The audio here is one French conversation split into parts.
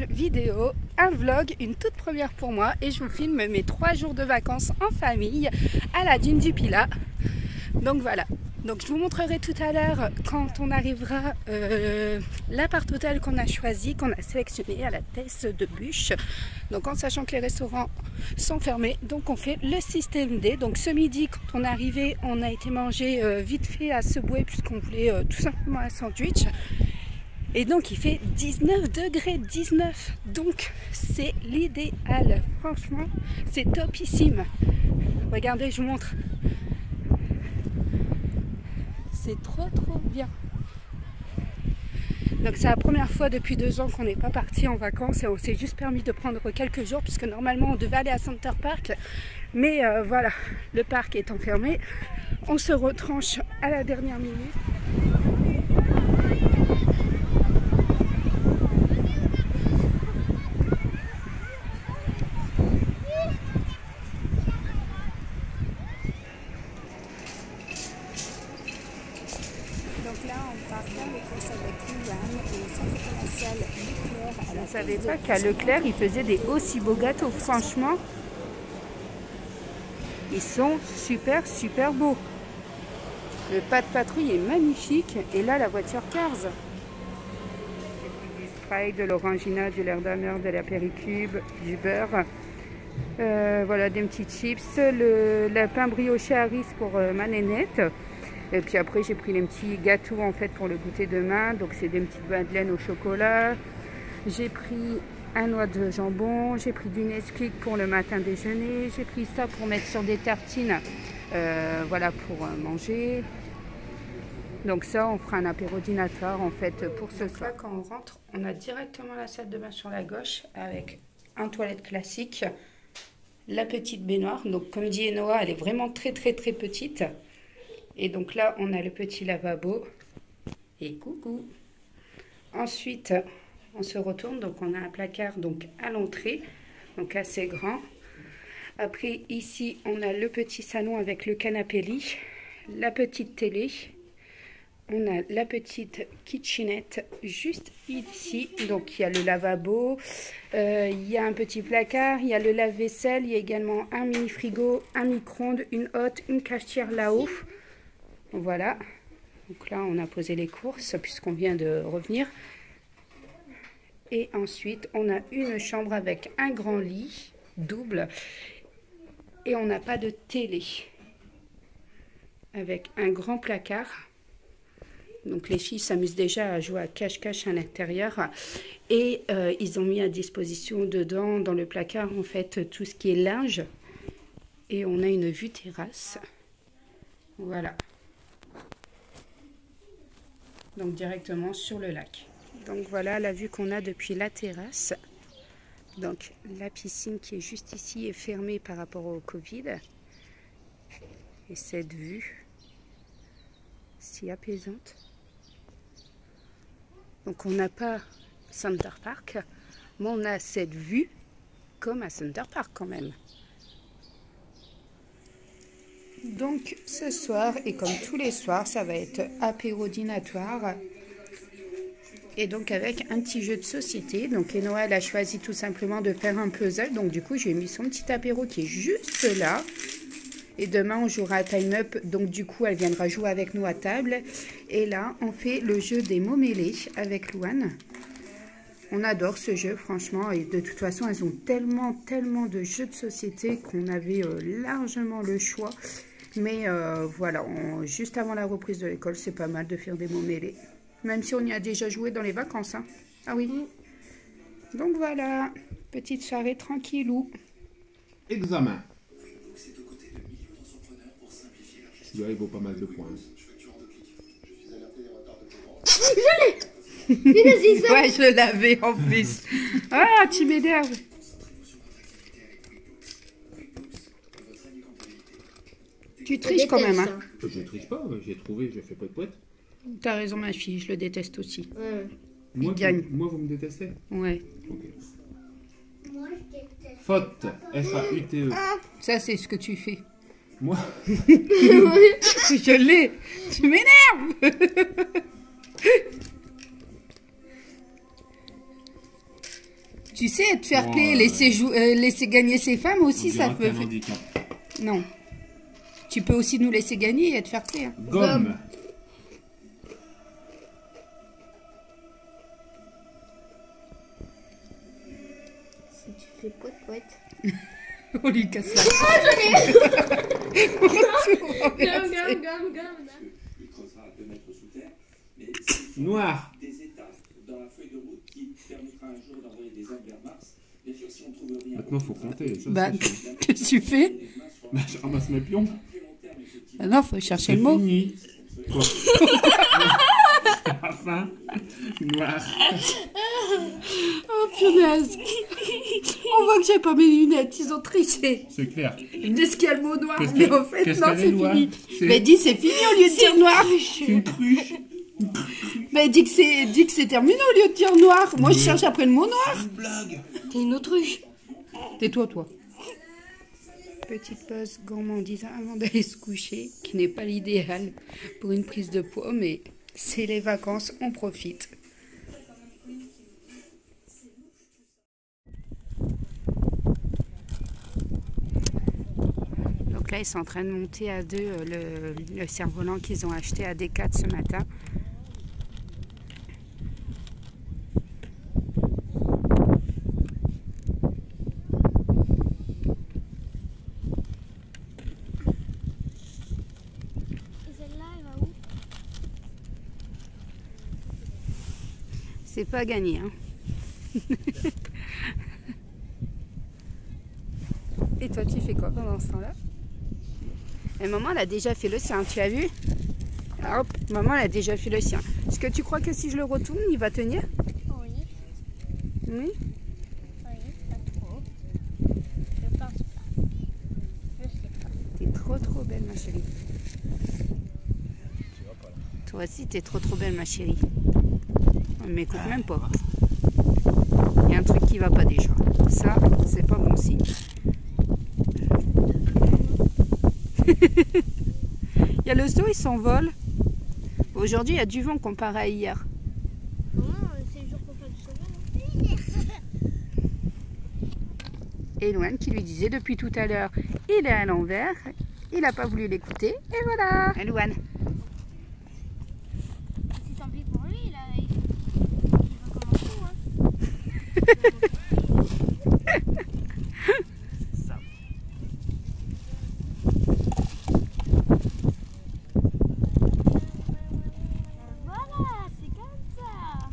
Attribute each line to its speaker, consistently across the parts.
Speaker 1: vidéo, un vlog, une toute première pour moi, et je vous filme mes 3 jours de vacances en famille à la dune du Pilat. Donc voilà, donc je vous montrerai tout à l'heure quand on arrivera l'appart hôtel qu'on a choisi, qu'on a sélectionné à la Teste de Bûche. Donc en sachant que les restaurants sont fermés, donc on fait le système D. Donc ce midi, quand on est arrivé, on a été manger vite fait à Subway puisqu'on voulait tout simplement un sandwich. Et donc il fait 19 degrés, 19, donc c'est l'idéal, franchement c'est topissime. Regardez, je vous montre, c'est trop bien. Donc c'est la première fois depuis 2 ans qu'on n'est pas parti en vacances et on s'est juste permis de prendre quelques jours puisque normalement on devait aller à Center Park, mais voilà, le parc étant fermé, on se retranche à la dernière minute. Je ne savais pas qu'à Leclerc, ils faisaient des aussi beaux gâteaux. Franchement, ils sont super beaux. Le pas de patrouille est magnifique. Et là, la voiture Cars. Du Sprite, de l'Orangina, du Lerdamer, de la Péricube, du beurre. Voilà, des petits chips. Le pain brioché Harris pour ma nénette. Et puis après, j'ai pris les petits gâteaux en fait pour le goûter demain. Donc, c'est des petites madeleines au chocolat. J'ai pris un noix de jambon. J'ai pris du Nesquik pour le matin déjeuner. J'ai pris ça pour mettre sur des tartines. Voilà, pour manger. Donc ça, on fera un apéro dînatoire en fait pour ce soir. Là, quand on rentre, on a directement la salle de bain sur la gauche avec un toilette classique. La petite baignoire. Donc, comme dit Enoa, elle est vraiment très petite. Et donc là, on a le petit lavabo. Et coucou. Ensuite, on se retourne. Donc, on a un placard donc à l'entrée. Donc, assez grand. Après, ici, on a le petit salon avec le canapé lit. La petite télé. On a la petite kitchenette juste ici. Donc, il y a le lavabo. Il y a un petit placard. Il y a le lave-vaisselle. Il y a également un mini frigo, un micro-ondes, une hotte, une cafetière là-haut. Voilà, donc là on a posé les courses puisqu'on vient de revenir. Et ensuite on a une chambre avec un grand lit double. Et on n'a pas de télé. Avec un grand placard. Donc les filles s'amusent déjà à jouer à cache-cache à l'intérieur. Et ils ont mis à disposition dedans, dans le placard en fait, tout ce qui est linge. Et on a une vue terrasse. Voilà. Donc directement sur le lac. Donc voilà la vue qu'on a depuis la terrasse. Donc la piscine qui est juste ici est fermée par rapport au Covid. Et cette vue si apaisante. Donc on n'a pas Center Park, mais on a cette vue comme à Center Park quand même. Donc ce soir, et comme tous les soirs, ça va être apéro dînatoire. Et donc avec un petit jeu de société. Donc Enoa, elle a choisi tout simplement de faire un puzzle. Donc du coup, j'ai mis son petit apéro qui est juste là. Et demain, on jouera à Time Up. Donc du coup, elle viendra jouer avec nous à table. Et là, on fait le jeu des mots mêlés avec Louane. On adore ce jeu, franchement. Et de toute façon, elles ont tellement de jeux de société qu'on avait largement le choix. Mais voilà, juste avant la reprise de l'école, c'est pas mal de faire des mots mêlés. Même si on y a déjà joué dans les vacances. Hein. Ah oui. Donc voilà, petite soirée tranquillou.
Speaker 2: Examen. Celui-là, il vaut pas mal de points.
Speaker 1: Ouais, je le l'avais en plus. Ah, tu m'énerves. Tu triches quand même, hein.
Speaker 2: Je triche pas, j'ai trouvé, je fais pas de poète.
Speaker 1: T'as raison, ma fille, je le déteste aussi.
Speaker 2: Moi,
Speaker 1: Il gagne.
Speaker 2: Moi, vous me détestez?
Speaker 1: Ouais.
Speaker 2: Okay. Moi, je déteste. Faute. F-A-U-T-E.
Speaker 1: Ça, c'est ce que tu fais.
Speaker 2: Moi
Speaker 1: Je l'ai. Tu m'énerves. Tu sais, être fair play, laisser gagner ses femmes aussi, ça peut... Non. Tu peux aussi nous laisser gagner et être fair play. Hein.
Speaker 2: Gomme.
Speaker 3: Si tu fais poète.
Speaker 1: On lui casse la
Speaker 2: Noir. Maintenant, faut compter. Ça,
Speaker 1: bah, qu'est-ce que tu fais?
Speaker 2: Bah, je ramasse mes pions.
Speaker 1: Ah non, faut chercher le mot.
Speaker 2: Fini. Quoi? Enfin, noir.
Speaker 1: Oh punaise. On voit que j'ai pas mes lunettes, ils ont triché.
Speaker 2: C'est clair.
Speaker 1: Ils me disent qu'il y a le mot noir, mais en fait, non, c'est fini.
Speaker 2: C'est...
Speaker 1: Mais dis, c'est fini au lieu de dire noir.
Speaker 2: C'est une cruche.
Speaker 1: Mais dis que c'est terminé au lieu de dire noir. Moi, je cherche après le mot noir.
Speaker 2: C'est une blague.
Speaker 3: T'es une autruche.
Speaker 1: Tais-toi, toi. Petite pause gourmandise avant d'aller se coucher, qui n'est pas l'idéal pour une prise de poids, mais c'est les vacances, on profite. Donc là, ils sont en train de monter à deux le cerf-volant qu'ils ont acheté à Decat ce matin. C'est pas gagné, hein. Et toi, tu fais quoi pendant ce temps-là? Et maman, elle a déjà fait le sien, tu as vu? Hop, maman, elle a déjà fait le sien. Est-ce que tu crois que si je le retourne, il va tenir?
Speaker 3: Oui.
Speaker 1: Oui?
Speaker 3: Oui, pas trop. Je pense pas. Je sais pas.
Speaker 1: T'es trop belle, ma chérie. Toi aussi, t'es trop belle, ma chérie. On m'écoute même pas. Il y a un truc qui va pas déjà. Ça, c'est pas bon signe. Il y a le zoo, il s'envole. Aujourd'hui, il y a du vent comparé à hier.
Speaker 3: C'est le jour qu'on fait du sommeil.
Speaker 1: Et Loane qui lui disait depuis tout à l'heure, il est à l'envers. Il n'a pas voulu l'écouter. Et voilà. Et Loane.
Speaker 3: Si tant pis pour lui, là, il va commencer, hein. Voilà, c'est comme ça.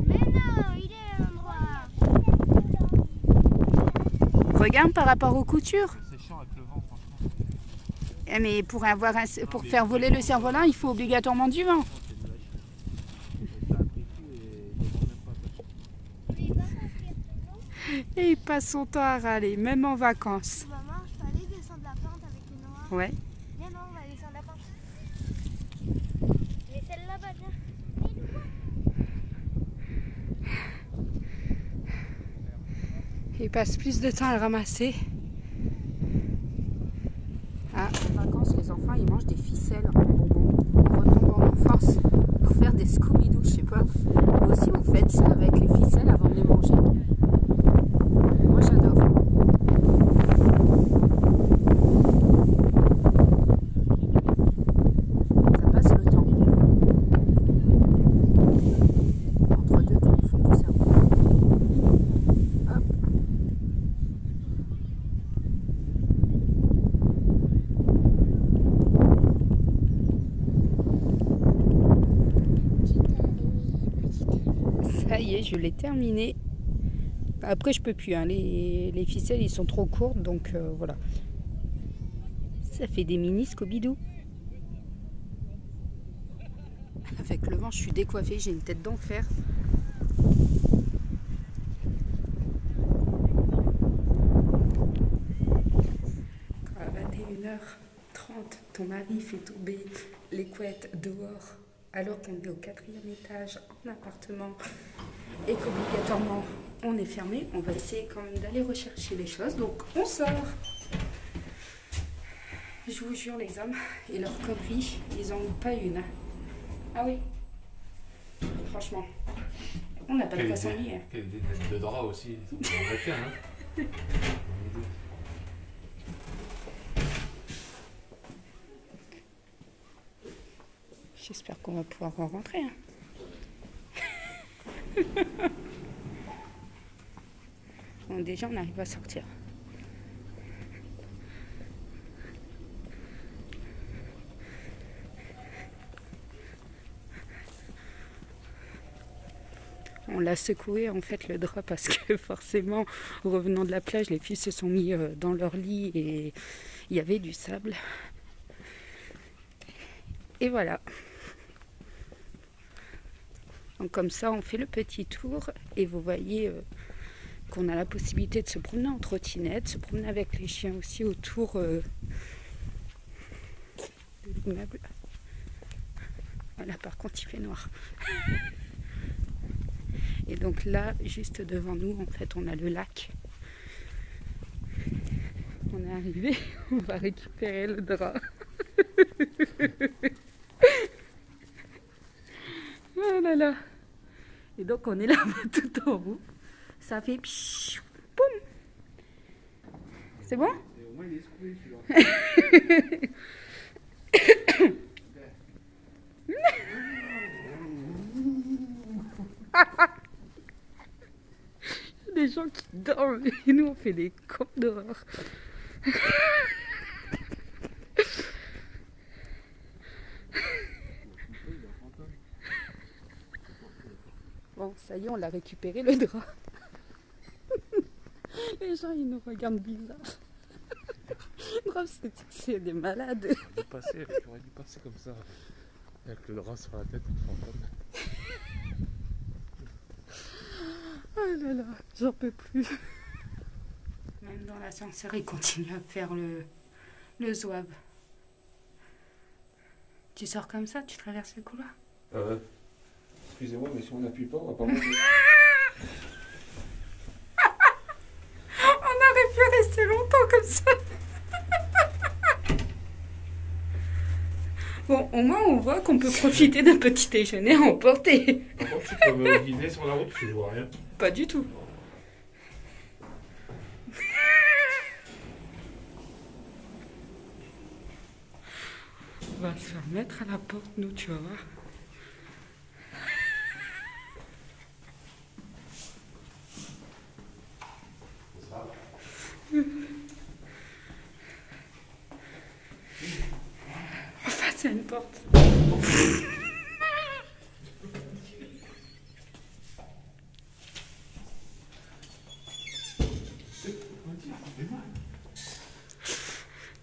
Speaker 3: Mais non, il est à l'endroit.
Speaker 1: Regarde par rapport aux coutures.
Speaker 2: C'est chiant avec le vent, franchement.
Speaker 1: Eh, mais pour faire voler le cerf-volant, il faut obligatoirement du vent. Et il passe son temps à râler, même en vacances.
Speaker 3: Maman, je peux aller descendre la pente avec les noirs?
Speaker 1: Ouais.
Speaker 3: Viens, non, on va descendre la pente. Mais celle-là va bien.
Speaker 1: Il passe plus de temps à le ramasser. Ah, en vacances, les enfants, ils mangent des ficelles en bonbons. On retombe en enfance pour faire des Scooby-Doo, je sais pas. Vous aussi, vous faites ça avec les ficelles avant de les manger? Moi, j'adore. Ça passe le temps. Entre deux, quand ils font du cerveau. Hop. Ça y est, je l'ai terminé. Après, je peux plus. Hein. Les ficelles, ils sont trop courtes, donc voilà. Ça fait des mini Scooby-Doo. Avec le vent, je suis décoiffée. J'ai une tête d'enfer. À 21h30, ton mari fait tomber les couettes dehors, alors qu'on est au 4e étage en appartement et qu'obligatoirement on est fermé. On va essayer quand même d'aller rechercher les choses, donc on sort. Je je vous jure, les hommes et leurs conneries, ils en ont pas une. Ah oui. Franchement. On n'a pas de quoi s'ennuyer.
Speaker 4: Quelle idée de drap aussi. On va faire, hein.
Speaker 1: J'espère qu'on va pouvoir rentrer. Hein. Bon, déjà, on arrive à sortir. On l'a secoué en fait le drap parce que forcément, revenant de la plage, les filles se sont mis dans leur lit et il y avait du sable. Et voilà. Donc comme ça, on fait le petit tour et vous voyez qu'on a la possibilité de se promener en trottinette, se promener avec les chiens aussi autour de l'immeuble. Voilà, par contre, il fait noir. Et donc là, juste devant nous, en fait, on a le lac. On est arrivé, on va récupérer le drap. Oh là là. Et donc on est là tout en haut. Ça fait pshh, boum. C'est bon?
Speaker 2: Et au moins il est secoué celui-là.
Speaker 1: Des gens qui dorment et nous on fait des cons dehors. Bon, ça y est, on l'a récupéré le drap. Les gens ils nous regardent bizarre. Grave, c'est des malades.
Speaker 4: J'aurais dû passer comme ça, avec le drap sur la tête, une fantôme.
Speaker 1: Oh là là, j'en peux plus. Même dans l'ascenseur, ils continuent à faire le zouave. Tu sors comme ça, tu traverses le couloir.
Speaker 2: Excusez-moi, mais si on n'appuie pas, on va pas manger.
Speaker 1: On aurait pu rester longtemps comme ça. Bon, au moins on voit qu'on peut profiter d'un petit déjeuner emporté.
Speaker 4: Par contre, tu peux me guider sur la route, parce que je vois rien.
Speaker 1: Pas du tout. On va se faire mettre à la porte, nous, tu vas voir. Face à une porte.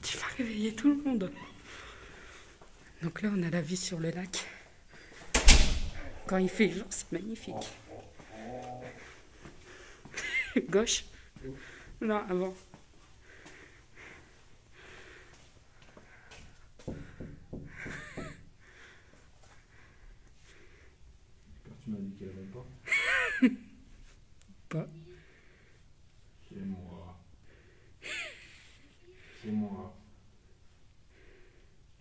Speaker 1: Tu vas réveiller tout le monde. Donc là, on a la vue sur le lac. Quand il fait jour, c'est magnifique. Gauche? Non, avant.
Speaker 2: Tu m'as dit qu'elle avait pas.
Speaker 1: Pas.
Speaker 2: C'est moi. C'est moi.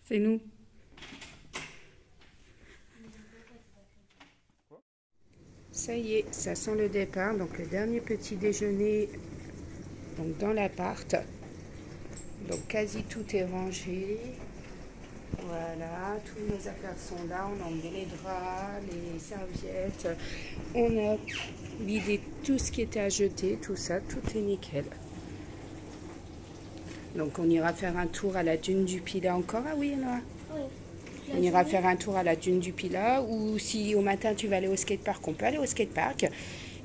Speaker 1: C'est nous. Ça y est, ça sent le départ. Donc le dernier petit déjeuner donc dans l'appart. Donc quasi tout est rangé. Voilà, toutes nos affaires sont là. On a emmené les draps, les serviettes. On a vidé tout ce qui était à jeter, tout ça, tout est nickel. Donc on ira faire un tour à la dune du Pilat encore. Ah oui, Noah.
Speaker 3: Oui.
Speaker 1: On ira faire un tour à la dune du Pilat, ou si au matin tu vas aller au skatepark, on peut aller au skatepark.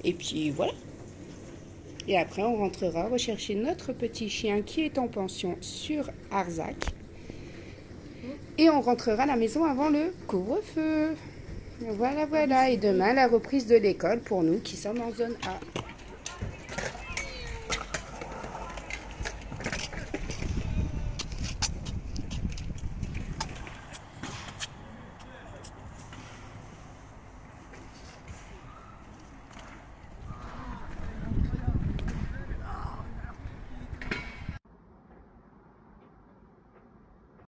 Speaker 1: Et puis voilà. Et après on rentrera rechercher notre petit chien qui est en pension sur Arzac. Et on rentrera à la maison avant le couvre-feu. Voilà, voilà. Et demain la reprise de l'école pour nous qui sommes en zone A.